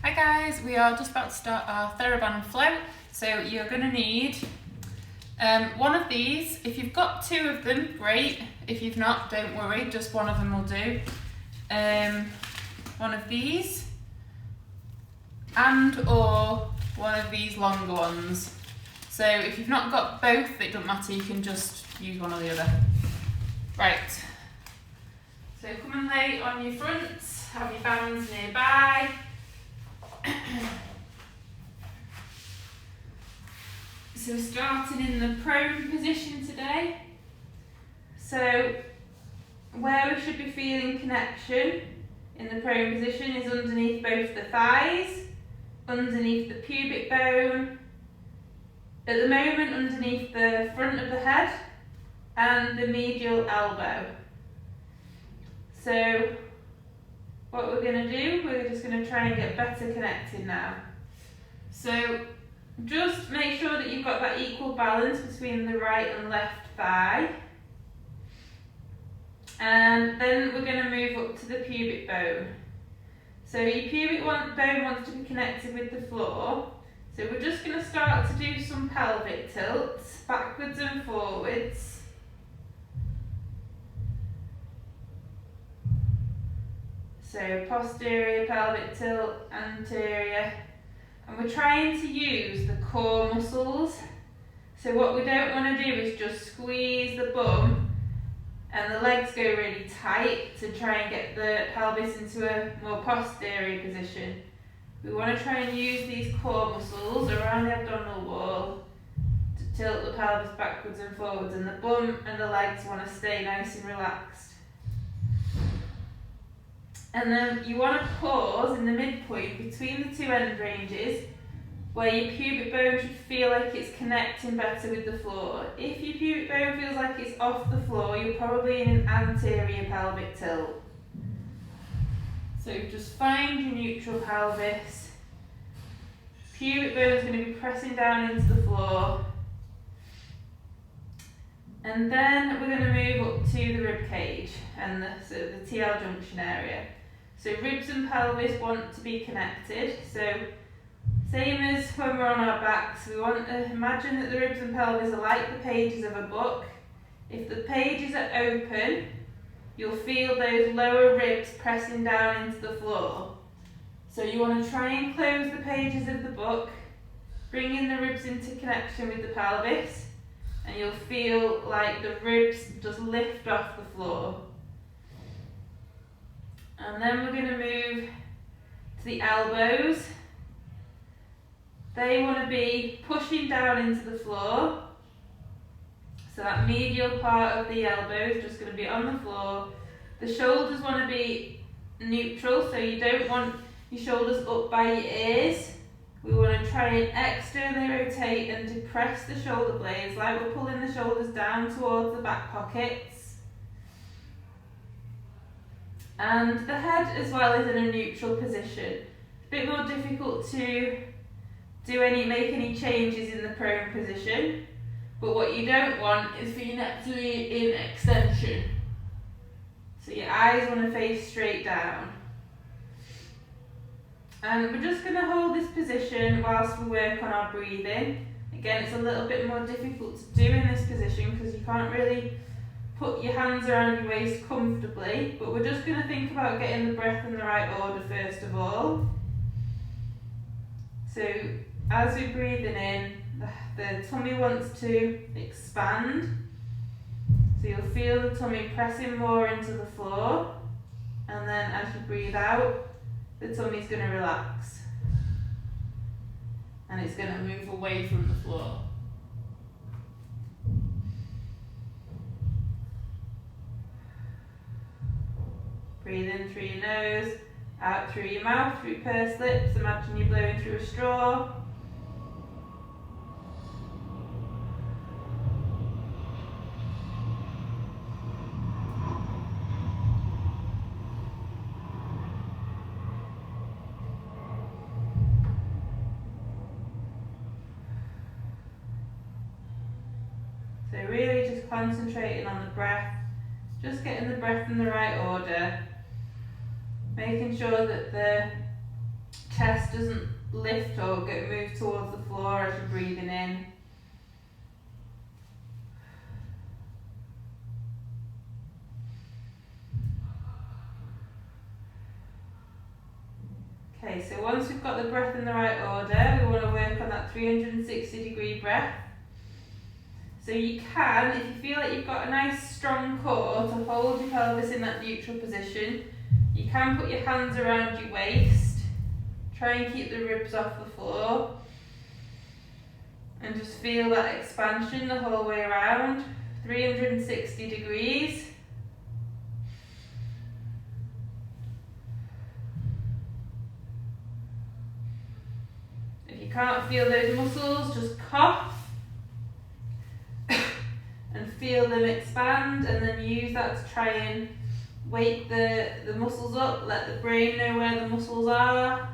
Hi guys, we are just about to start our Theraband float. So you're going to need one of these. If you've got two of them, great. If you've not, don't worry, just one of them will do. One of these and or one of these longer ones. So if you've not got both, it doesn't matter, you can just use one or the other. Right, so come and lay on your fronts, have your bands nearby. So starting in the prone position today. So where we should be feeling connection in the prone position is underneath both the thighs, underneath the pubic bone, at the moment underneath the front of the head and the medial elbow. So what we're going to do, we're just going to try and get better connected now. So just make sure that you've got that equal balance between the right and left thigh. And then we're going to move up to the pubic bone. So your pubic bone wants to be connected with the floor. So we're just going to start to do some pelvic tilts, backwards and forwards. So posterior pelvic tilt, anterior. And we're trying to use the core muscles. So what we don't want to do is just squeeze the bum and the legs go really tight to try and get the pelvis into a more posterior position. We want to try and use these core muscles around the abdominal wall to tilt the pelvis backwards and forwards, and the bum and the legs want to stay nice and relaxed. And then you want to pause in the midpoint between the two end ranges where your pubic bone should feel like it's connecting better with the floor. If your pubic bone feels like it's off the floor, you're probably in an anterior pelvic tilt. So just find your neutral pelvis. Pubic bone is going to be pressing down into the floor. And then we're going to move up to the rib cage and the TL junction area. So ribs and pelvis want to be connected. So same as when we're on our backs, we want to imagine that the ribs and pelvis are like the pages of a book. If the pages are open, you'll feel those lower ribs pressing down into the floor. So you want to try and close the pages of the book, bringing the ribs into connection with the pelvis, and you'll feel like the ribs just lift off the floor. And then we're going to move to the elbows. They want to be pushing down into the floor. So that medial part of the elbow is just going to be on the floor. The shoulders want to be neutral, so you don't want your shoulders up by your ears. We want to try and externally rotate and depress the shoulder blades like we're pulling the shoulders down towards the back pockets. And the head as well is in a neutral position. It's a bit more difficult to make any changes in the prone position, but what you don't want is for your neck to be in extension. So your eyes want to face straight down. And we're just going to hold this position whilst we work on our breathing. Again, it's a little bit more difficult to do in this position because you can't really put your hands around your waist comfortably, but we're just going to think about getting the breath in the right order first of all. So as we're breathing in, the tummy wants to expand. So you'll feel the tummy pressing more into the floor, and then as you breathe out, the tummy's going to relax and it's going to move away from the floor. Breathe in through your nose, out through your mouth, through pursed lips. Imagine you're blowing through a straw. So really just concentrating on the breath, just getting the breath in the right order, making sure that the chest doesn't lift or move towards the floor as you're breathing in. Okay, so once we've got the breath in the right order, we want to work on that 360-degree breath. So you can, if you feel like you've got a nice strong core to hold your pelvis in that neutral position, you can put your hands around your waist, try and keep the ribs off the floor, and just feel that expansion the whole way around, 360 degrees. If you can't feel those muscles, just cough and feel them expand, and then use that to try and wake the muscles up, let the brain know where the muscles are.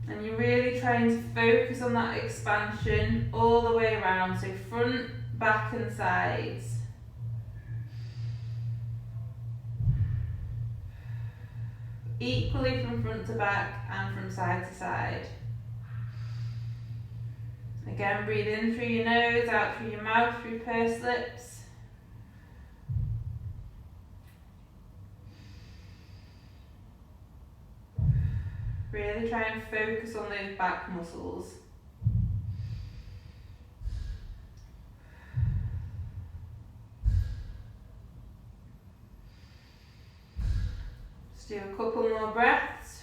And you're really trying to focus on that expansion all the way around, so front, back and sides. Equally from front to back and from side to side. Again, breathe in through your nose, out through your mouth, through pursed lips. Really try and focus on those back muscles. Just do a couple more breaths.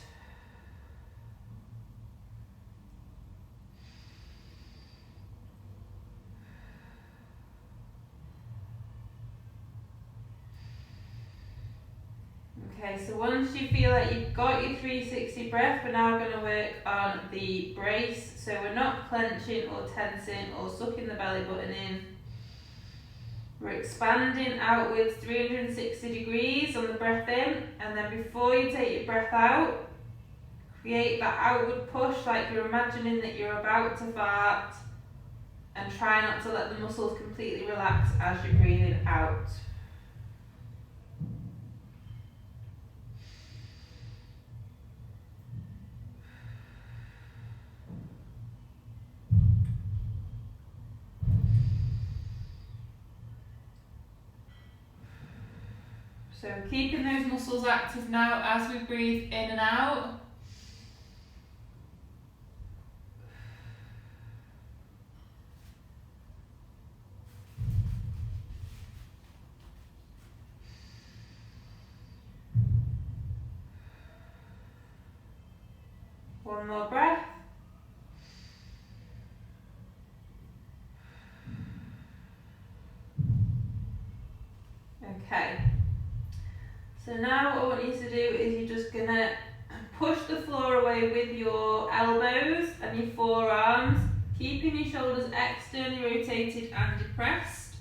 Okay, so once you feel like you've got your 360 breath, we're now going to work on the brace. So we're not clenching or tensing or sucking the belly button in. We're expanding outwards 360 degrees on the breath in, and then before you take your breath out, create that outward push like you're imagining that you're about to fart, and try not to let the muscles completely relax as you're breathing out. So keeping those muscles active now as we breathe in and out. One more breath. Okay. So now what I want you to do is you're just going to push the floor away with your elbows and your forearms, keeping your shoulders externally rotated and depressed.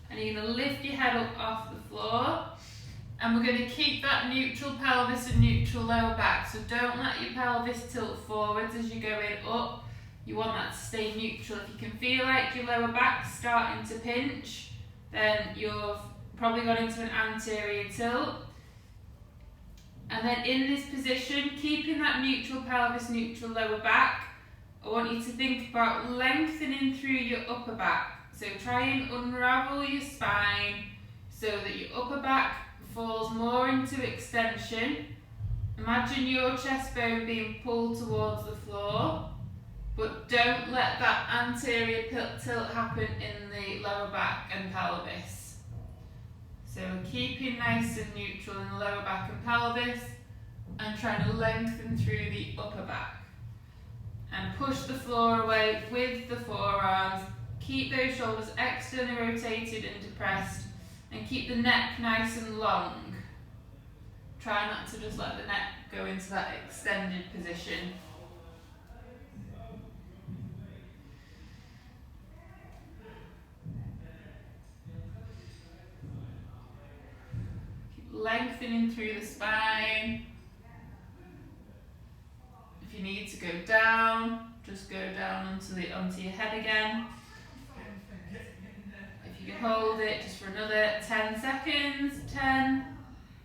And you're going to lift your head up off the floor. And we're going to keep that neutral pelvis and neutral lower back. So don't let your pelvis tilt forwards as you're going up. You want that to stay neutral. If you can feel like your lower back's starting to pinch, then you've probably gone into an anterior tilt. And then in this position, keeping that neutral pelvis, neutral lower back, I want you to think about lengthening through your upper back. So try and unravel your spine so that your upper back falls more into extension. Imagine your chest bone being pulled towards the floor, but don't let that anterior tilt happen in the lower back and pelvis. So keeping nice and neutral in the lower back and pelvis, and trying to lengthen through the upper back. And push the floor away with the forearms. Keep those shoulders externally rotated and depressed, and keep the neck nice and long. Try not to just let the neck go into that extended position. Lengthening through the spine. If you need to go down, just go down onto your head again. If you can hold it just for another 10 seconds. 10,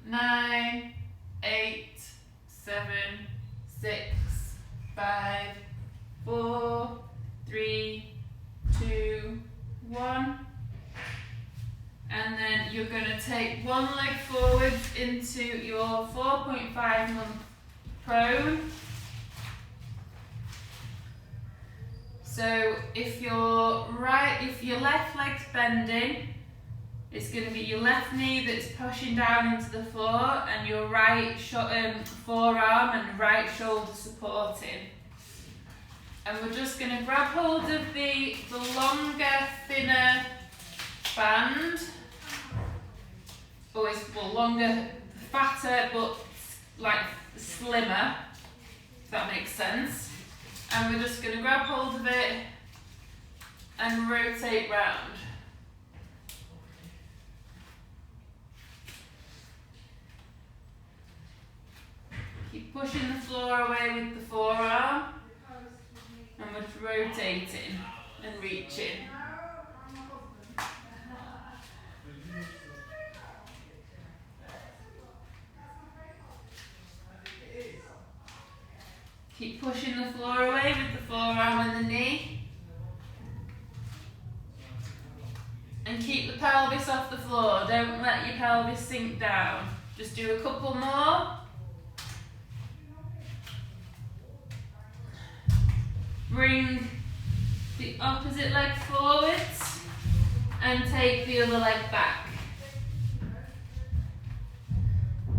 9, 8, 7, 6, 5, 4, 3, 2, 1. And then you're going to take one leg forwards into your 4.5 month prone. So if your left leg's bending, it's going to be your left knee that's pushing down into the floor and your right forearm and right shoulder supporting. And we're just going to grab hold of the longer, thinner band. Or it's longer, fatter, but like slimmer, if that makes sense. And we're just going to grab hold of it and rotate round. Keep pushing the floor away with the forearm, and we're just rotating and reaching. Keep pushing the floor away with the forearm and the knee. And keep the pelvis off the floor. Don't let your pelvis sink down. Just do a couple more. Bring the opposite leg forwards and take the other leg back.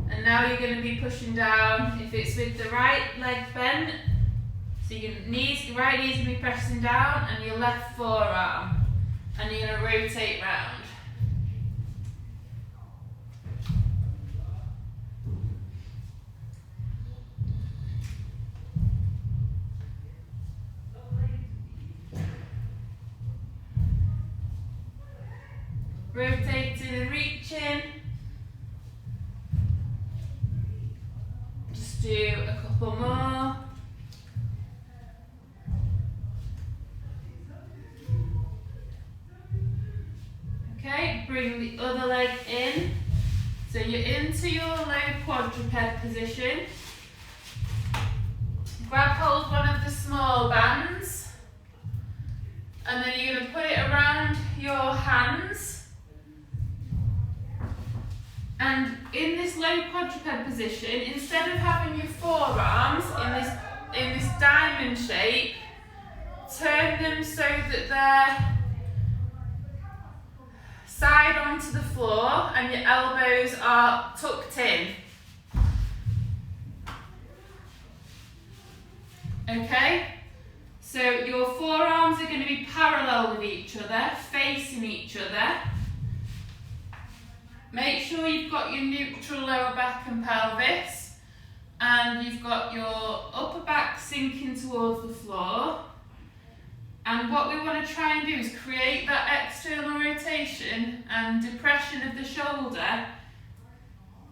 And now you're going to be pushing down. If it's with the right leg bent, so your right knee's going to be pressing down and your left forearm. And you're going to rotate round. Rotating and reaching. Just do a couple more. Okay, bring the other leg in. So you're into your low quadruped position. Grab hold one of the small bands. And then you're going to put it around your hands. And in this low quadruped position, instead of having your forearms in this diamond shape, turn them so that they're side onto the floor and your elbows are tucked in. Okay? So your forearms are going to be parallel with each other, facing each other. Make sure you've got your neutral lower back and pelvis, and you've got your upper back sinking towards the floor. And what we want to try and do is create that external rotation and depression of the shoulder.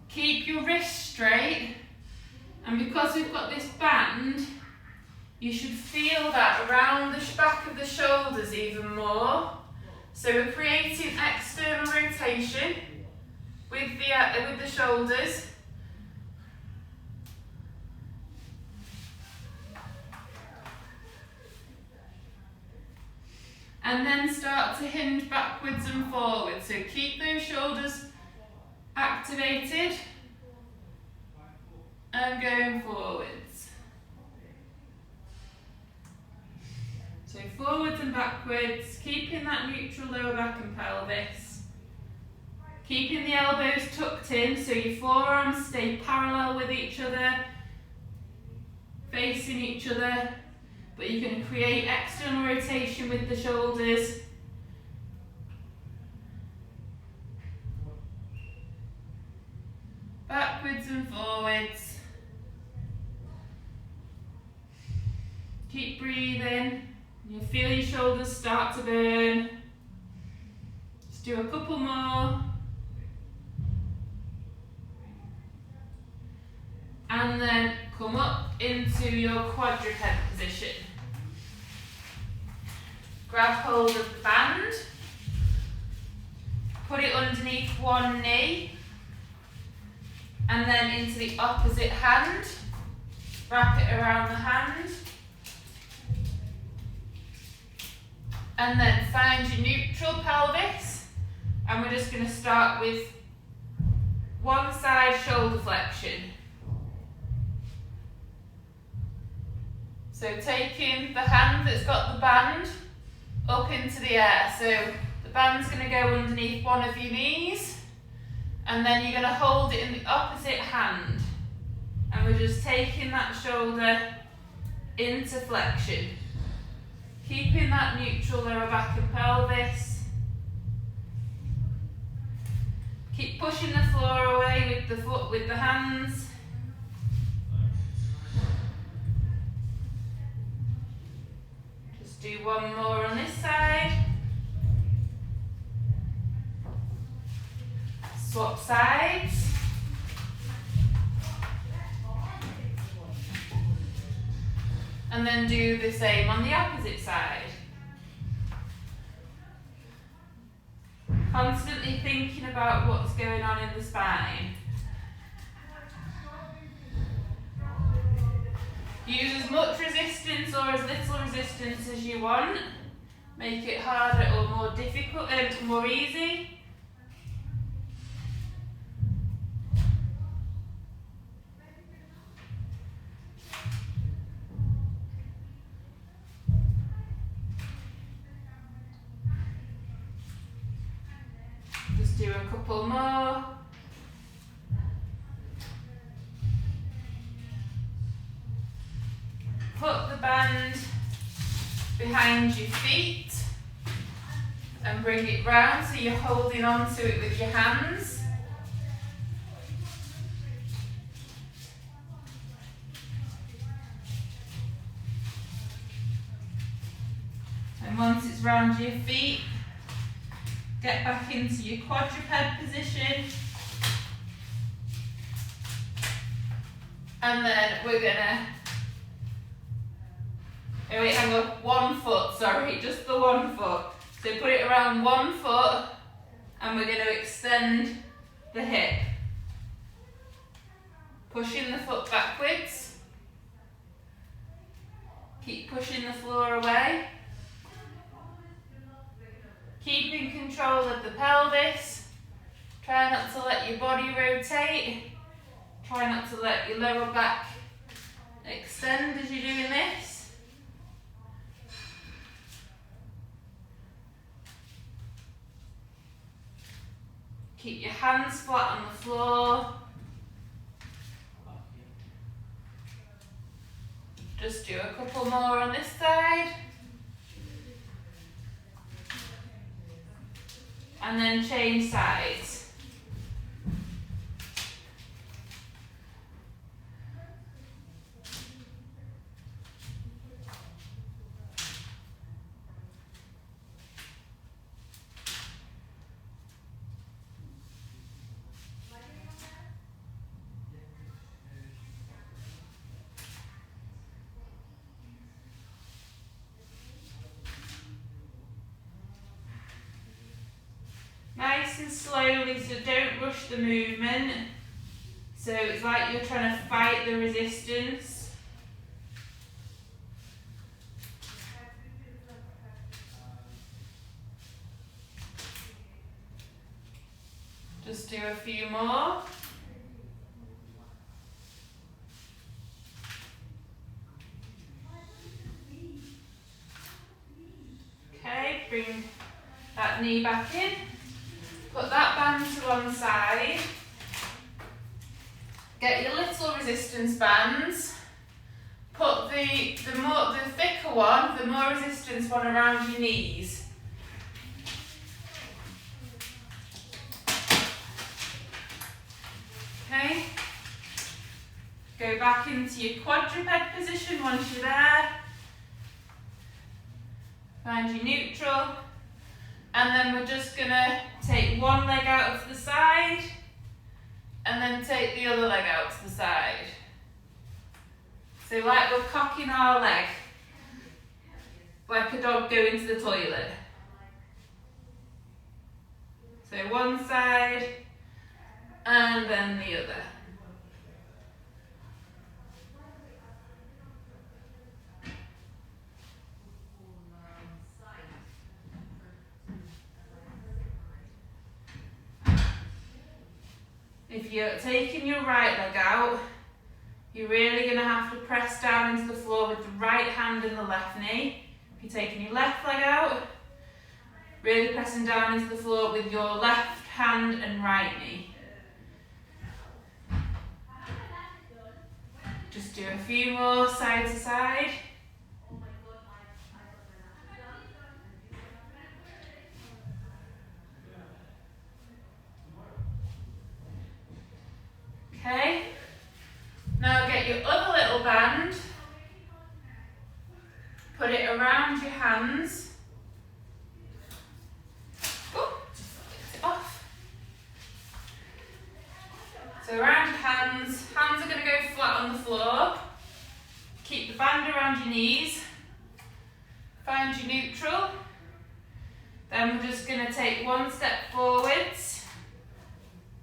Keep your wrists straight, and because we've got this band, you should feel that around the back of the shoulders even more. So we're creating external rotation with the shoulders. And then start to hinge backwards and forwards. So keep those shoulders activated and going forwards. So forwards and backwards, keeping that neutral lower back and pelvis. Keeping the elbows tucked in so your forearms stay parallel with each other, facing each other, but you're going to create external rotation with the shoulders. Backwards and forwards. Keep breathing. You'll feel your shoulders start to burn. Just do a couple more. And then come up into your quadruped position. Grab hold of the band. Put it underneath one knee. And then into the opposite hand. wrap it around the hand. And then find your neutral pelvis. And we're just going to start with one side shoulder flexion. So taking the hand that's got the band up into the air. So the band's going to go underneath one of your knees. And then you're going to hold it in the opposite hand. And we're just taking that shoulder into flexion. Keeping that neutral lower back and pelvis. Keep pushing the floor away with the foot, with the hands. Just do one more on this side. Swap sides. And then do the same on the opposite side. Constantly thinking about what's going on in the spine. Use as much resistance or as little resistance as you want. Make it harder or more difficult, more easy. Just do a couple more. Put the band behind your feet and bring it round so you're holding on to it with your hands. And once it's round your feet, get back into your quadruped position. And then we're gonna, oh wait, hang on, 1 foot, sorry, just the 1 foot. So put it around 1 foot and we're gonna extend the hip. Pushing the foot backwards. Keep pushing the floor away. Keeping control of the pelvis. Try not to let your body rotate. Try not to let your lower back extend as you're doing this. Keep your hands flat on the floor. Just do a couple more on this side. And then change sides. Nice and slowly, so don't rush the movement. So it's like you're trying to fight the resistance. Just do a few more. Okay, bring that knee back in. Put that band to one side. Get your little resistance bands. Put the thicker one, the more resistance one around your knees. Okay. Go back into your quadruped position once you're there. Find your neutral. And then we're just going to take one leg out to the side and then take the other leg out to the side. So like we're cocking our leg, like a dog going to the toilet. So one side and then the other. if you're taking your right leg out, you're really going to have to press down into the floor with the right hand and the left knee. If you're taking your left leg out, really pressing down into the floor with your left hand and right knee. Just do a few more side to side. Okay, now get your other little band, put it around your hands. Oh, just lift it off. So around your hands are going to go flat on the floor. Keep the band around your knees. Find your neutral. Then we're just going to take one step forwards,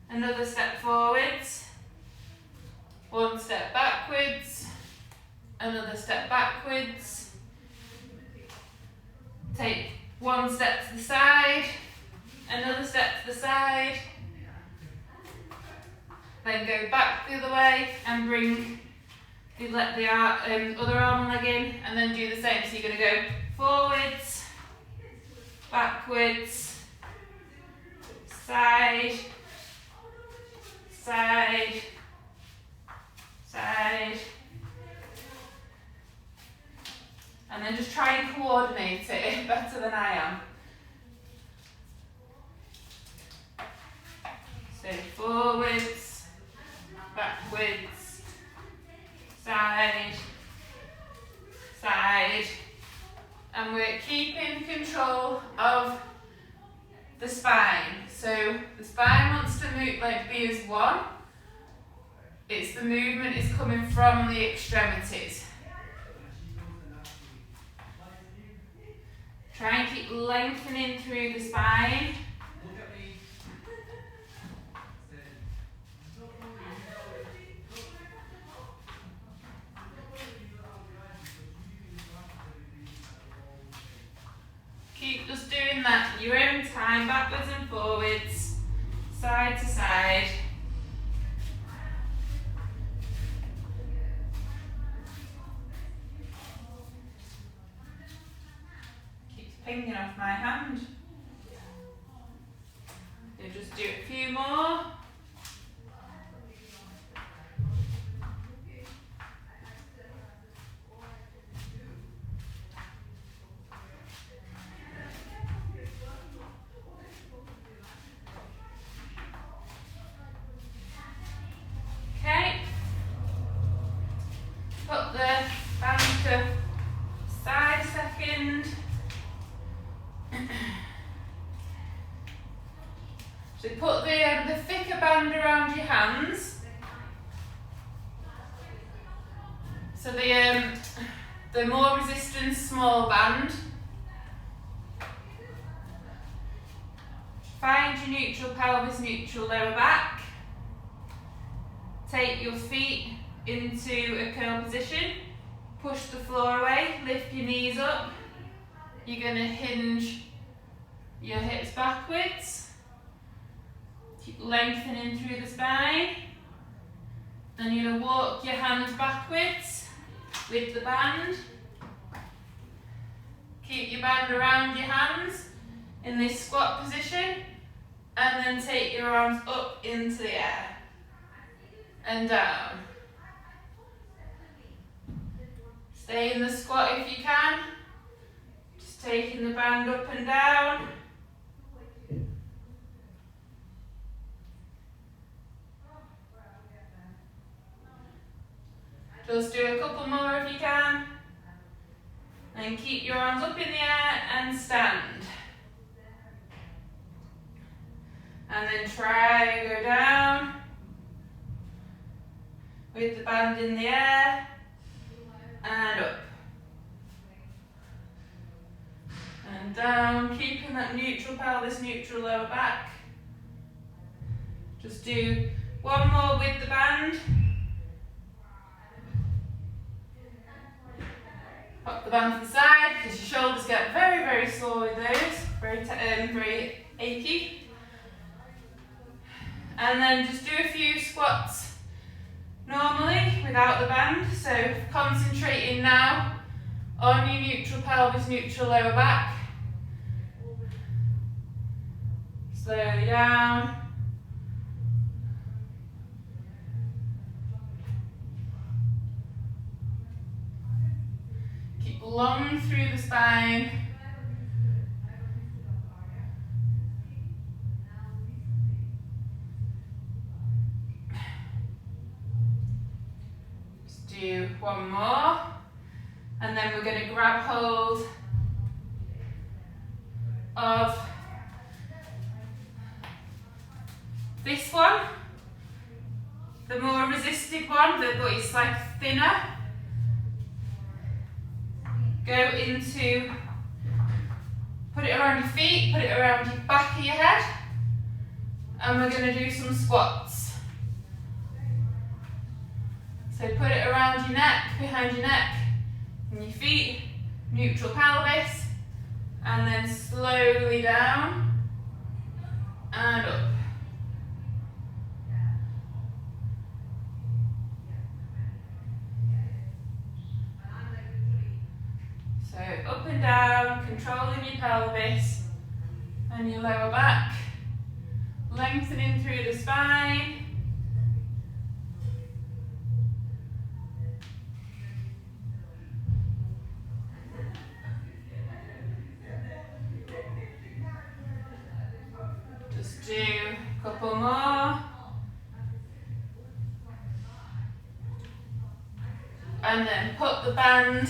another step forwards, one step backwards, another step backwards. Take one step to the side, another step to the side. Then go back the other way and let the other arm and leg in, and then do the same. So you're going to go forwards, backwards, side, side, side, and then just try and coordinate it better than I am. So forwards, backwards, side, side, and we're keeping control of the spine. So the spine wants to move, be as one. It's the movement is coming from the extremities. Try and keep lengthening through the spine. Keep just doing that in your own time, backwards and forwards, side to side. Keeps pinging off my hand. You'll just do a few more. Okay, put the band to side a second. So put the thicker band around your hands. So the more resistance small band. Find your neutral pelvis, neutral lower back. Take your feet into a curl position, push the floor away, lift your knees up. You're going to hinge your hips backwards. Keep lengthening through the spine. Then you're going to walk your hands backwards with the band. Keep your band around your hands in this squat position, and then take your arms up into the air and down. Stay in the squat if you can, just taking the band up and down. Just do a couple more if you can, and keep your arms up in the air and stand. And then try and go down with the band in the air and up and down, keeping that neutral pelvis, neutral lower back. Just do one more with the band. Pop the band to the side because your shoulders get very, very sore with those, very achy. And then just do a few squats normally without the band. So concentrating now on your neutral pelvis, neutral lower back. Slowly down. Keep long through the spine. Just do one more. And then we're going to grab hold of this one, the more resisted one, but it's like thinner. Go into, put it around your feet, put it around your back of your head, and we're going to do some squats. So put it around your neck, behind your neck, and your feet, neutral pelvis, and then slowly down and up. So up and down, controlling your pelvis and your lower back, lengthening through the spine. Just do a couple more. And then put the band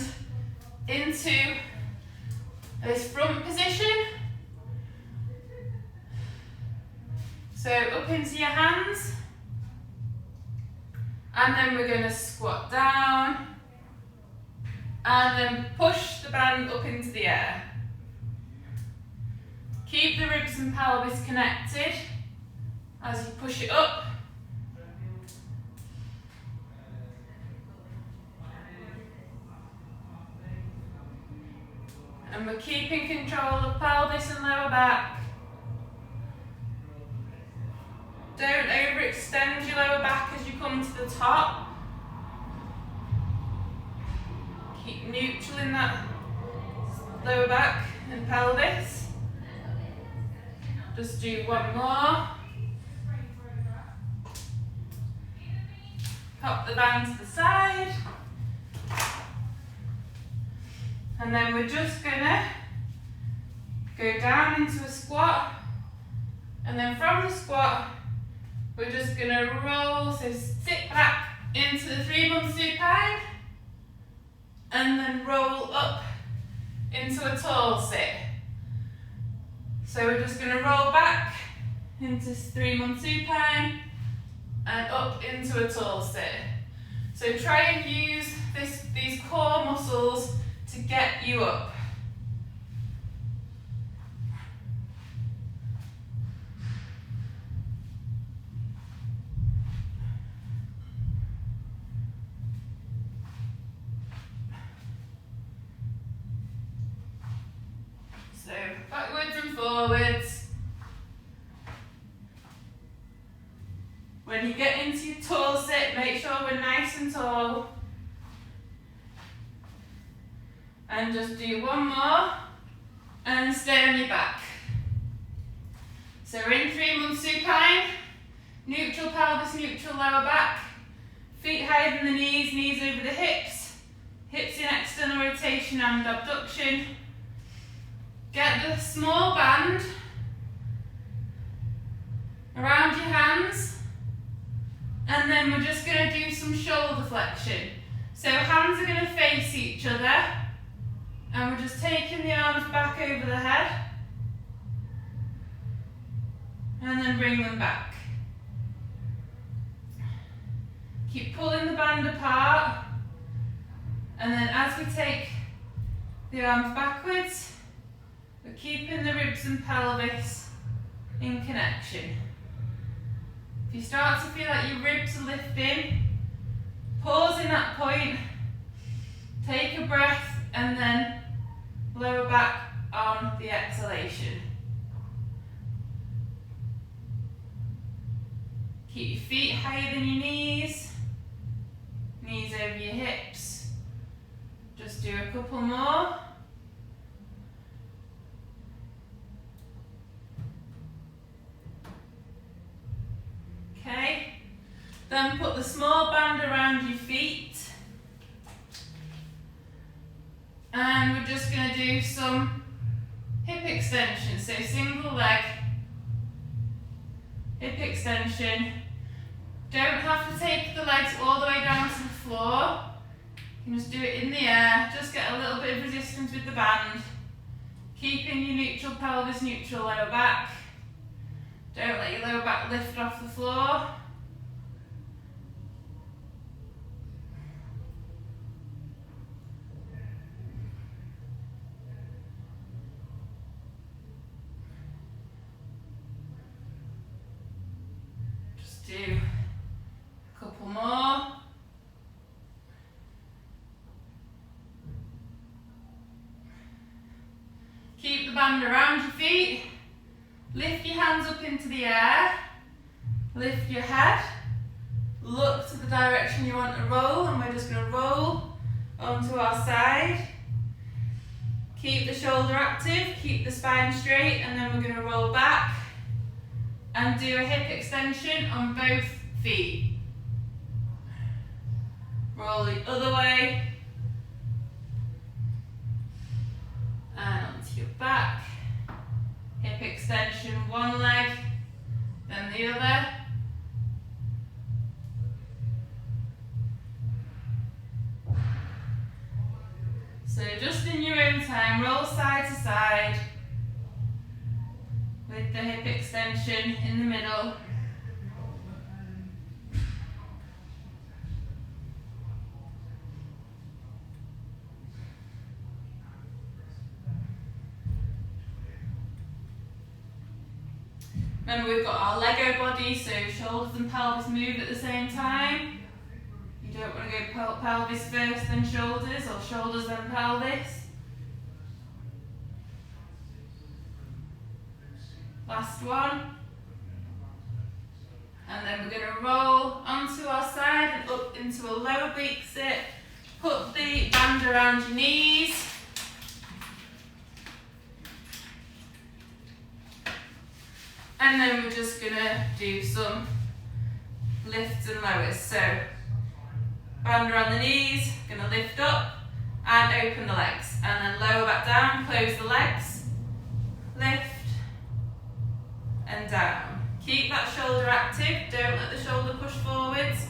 into this front position. So up into your hands. And then we're going to squat down. And then push the band up into the air. Keep the ribs and pelvis connected as you push it up. And we're keeping control of pelvis and lower back. Don't overextend your lower back as you come to the top. Keep neutral in that lower back and pelvis. Just do one more. Pop the band to the side. And then we're just gonna go down into a squat. And then from the squat, we're just gonna roll, so sit back into the 3-month supine. And then roll up into a tall sit. So we're just gonna roll back into 3-month supine and up into a tall sit. So try and use these core muscles to get you up. So backwards and forwards. When you get into your tall sit, make sure we're nice and tall. And just do one more and stay on your back. So we're in 3-month supine, neutral pelvis, neutral lower back, feet higher than the knees, knees over the hips, hips in external rotation and abduction. Get the small band around your hands, and then we're just going to do some shoulder flexion. So hands are going to face each other. And we're just taking the arms back over the head and then bring them back. Keep pulling the band apart, and then as we take the arms backwards, we're keeping the ribs and pelvis in connection. If you start to feel like your ribs are lifting, pause in that point, take a breath, and then lower back on the exhalation. Keep your feet higher than your knees. Knees over your hips. Just do a couple more. Okay. Then put the small band around your feet. And we're just going to do some hip extension. So single leg, hip extension. Don't have to take the legs all the way down to the floor. You can just do it in the air. Just get a little bit of resistance with the band. Keeping your neutral pelvis, neutral lower back. Don't let your lower back lift off the floor. Just do a couple more. Keep the band around your feet. Lift your hands up into the air. Lift your head. Look to the direction you want to roll, and we're just going to roll onto our side. Keep the shoulder active, keep the spine straight, and then we're going to roll back and do a hip extension on both feet. Roll the other way. And onto your back. Hip extension, one leg, then the other. So just in your own time, roll side to side with the hip extension in the middle. Remember, we've got our Lego body, so shoulders and pelvis move at the same time. You don't want to go pelvis first, then shoulders, or shoulders, then pelvis. Last one. And then we're going to roll onto our side and up into a low oblique sit. Put the band around your knees. And then we're just going to do some lifts and lowers. So, band around the knees, going to lift up and open the legs. And then lower back down, close the legs, lift and down. Keep that shoulder active, don't let the shoulder push forwards.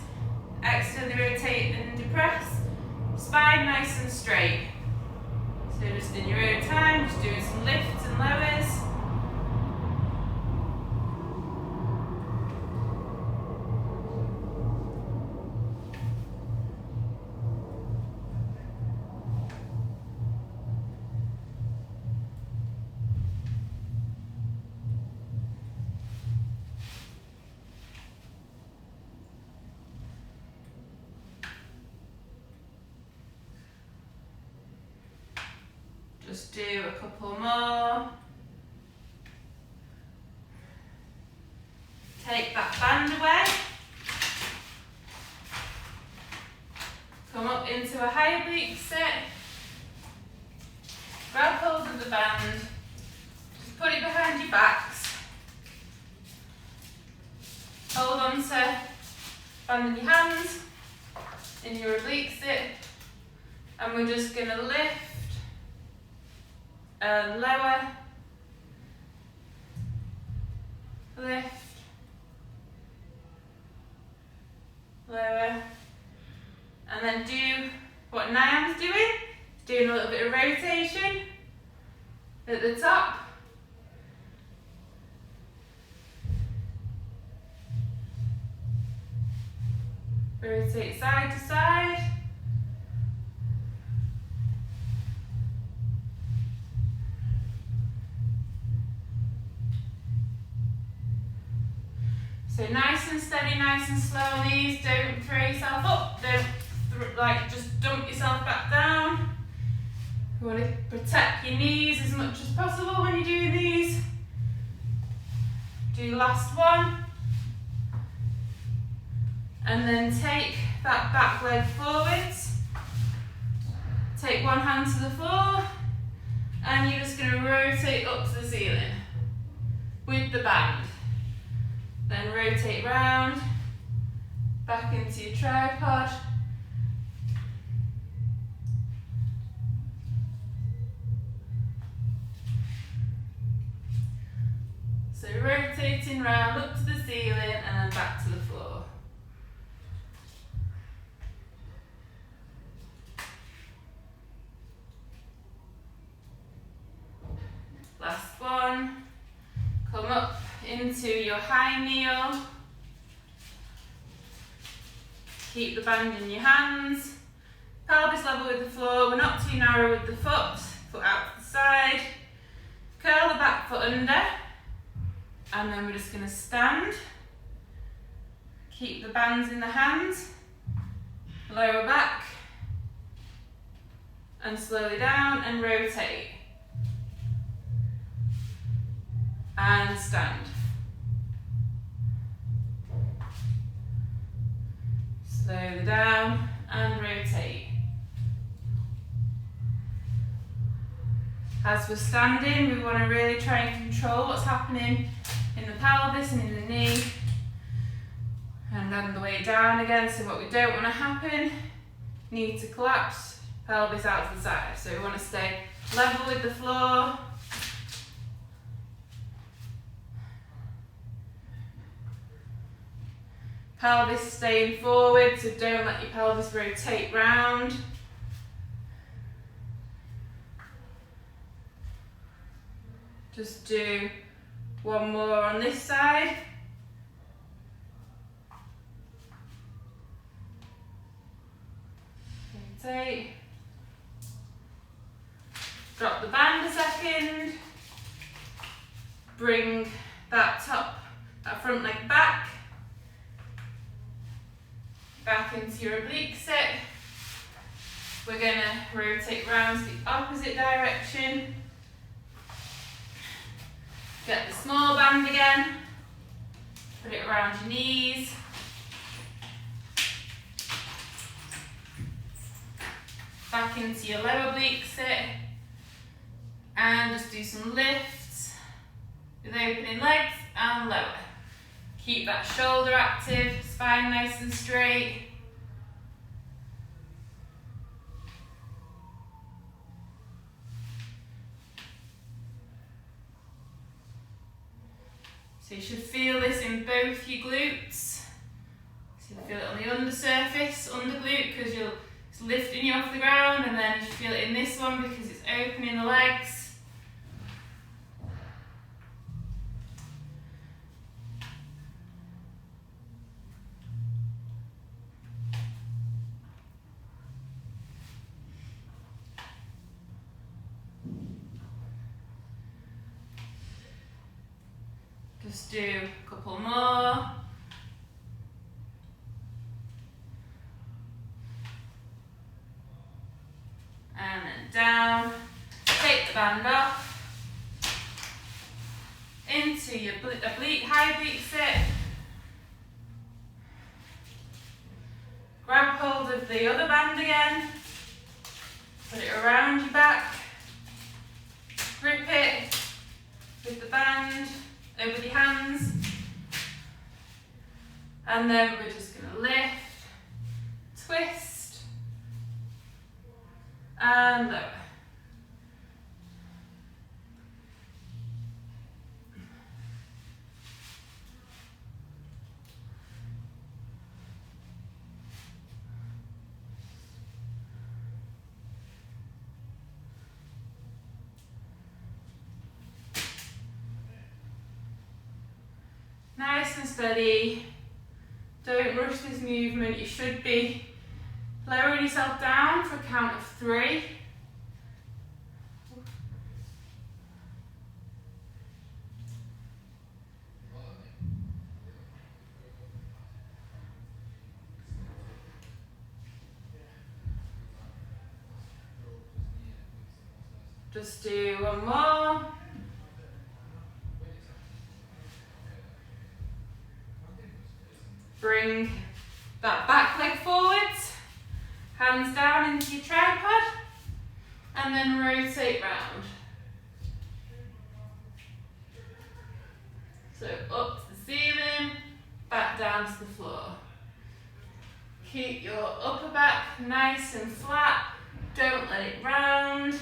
Externally rotate and depress. Spine nice and straight. So just in your own time, just doing some lifts and lowers. Just do a couple more. Take that band away. Come up into a high oblique sit. Grab hold of the band. Just put it behind your backs. Hold on to band in your hands in your oblique sit. And we're just going to lift and lower, lift, lower, and then do what Niam's doing a little bit of rotation at the top. Rotate side to side. So nice and steady, nice and slow on these. Don't throw yourself up. Don't just dump yourself back down. You want to protect your knees as much as possible when you do these. Do the last one. And then take that back leg forwards. Take one hand to the floor, and you're just going to rotate up to the ceiling with the band. Then rotate round, back into your tripod. So rotating round up to the ceiling and then back to the floor. Last one. Come up into your high kneel. Keep the band in your hands. Pelvis level with the floor. We're not too narrow with the foot. Foot out to the side. Curl the back foot under. And then we're just going to stand. Keep the bands in the hands. Lower back. And slowly down and rotate. And stand. Slowly down and rotate. As we're standing, we want to really try and control what's happening in the pelvis and in the knee. And then the way down again, so what we don't want to happen, knee to collapse, pelvis out to the side. So we want to stay level with the floor. Pelvis staying forward, so don't let your pelvis rotate round. Just do one more on this side. Rotate. Drop the band a second. Bring that front leg back. Back into your oblique sit. We're going to rotate round to the opposite direction. Get the small band again. Put it around your knees. Back into your lower oblique sit. And just do some lifts with opening legs and lower. Keep that shoulder active, spine nice and straight. So you should feel this in both your glutes. So you'll feel it on the undersurface, under glute, because it's lifting you off the ground, and then you should feel it in this one because it's opening the legs. Just do a couple more. And then down. Take the band off. Into your oblique, high oblique sit. Grab hold of the other band again. Put it around your back. Grip it with the band. Over the hands, and then we're just going to lift, twist, and lower. Nice and steady. Don't rush this movement. You should be lowering yourself down for a count of 3. Just do one more. Bring that back leg forwards, hands down into your tripod, and then rotate round. So up to the ceiling, back down to the floor. Keep your upper back nice and flat, don't let it round.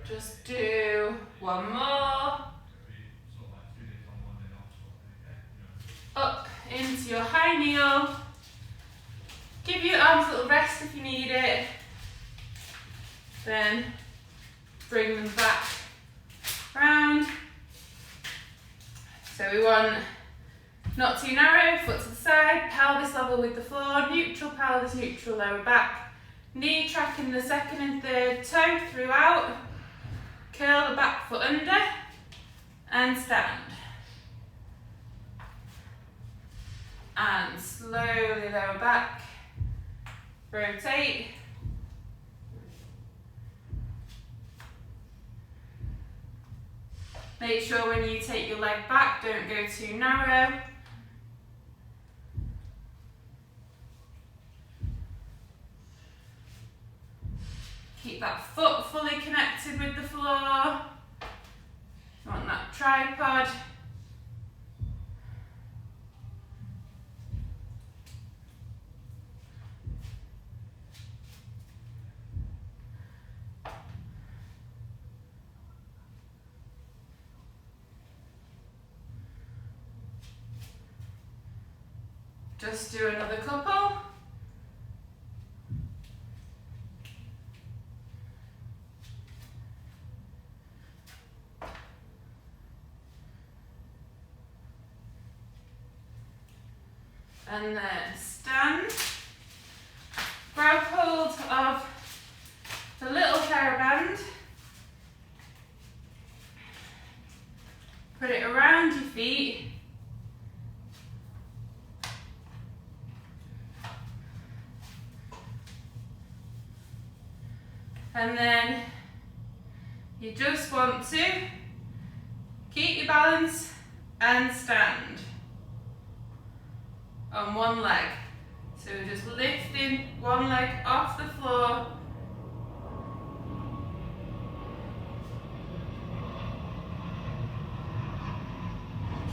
Just do one more. Up into your high kneel. Give your arms a little rest if you need it. Then bring them back round. So we want not too narrow, foot to the side, pelvis level with the floor, neutral pelvis, neutral lower back. Knee tracking the second and third toe throughout. Curl the back foot under and stand. And slowly lower back, rotate. Make sure when you take your leg back, don't go too narrow. Keep that foot fully connected with the floor. You want that tripod. Just do another couple. And then stand. Grab hold of the little Theraband. Put it around your feet. And then you just want to keep your balance and stand on one leg. So we're just lifting one leg off the floor.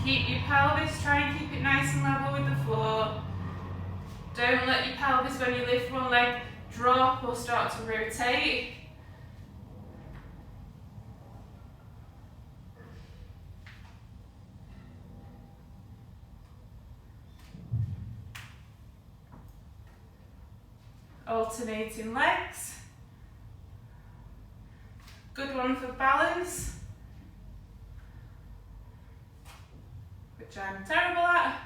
Keep your pelvis, try and keep it nice and level with the floor. Don't let your pelvis, when you lift one leg, drop or start to rotate. Alternating legs. Good one for balance, which I'm terrible at.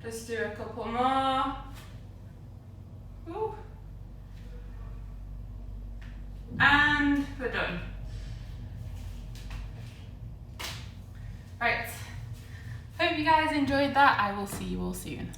Just do a couple more. Ooh. And we're done. Right. Hope you guys enjoyed that. I will see you all soon.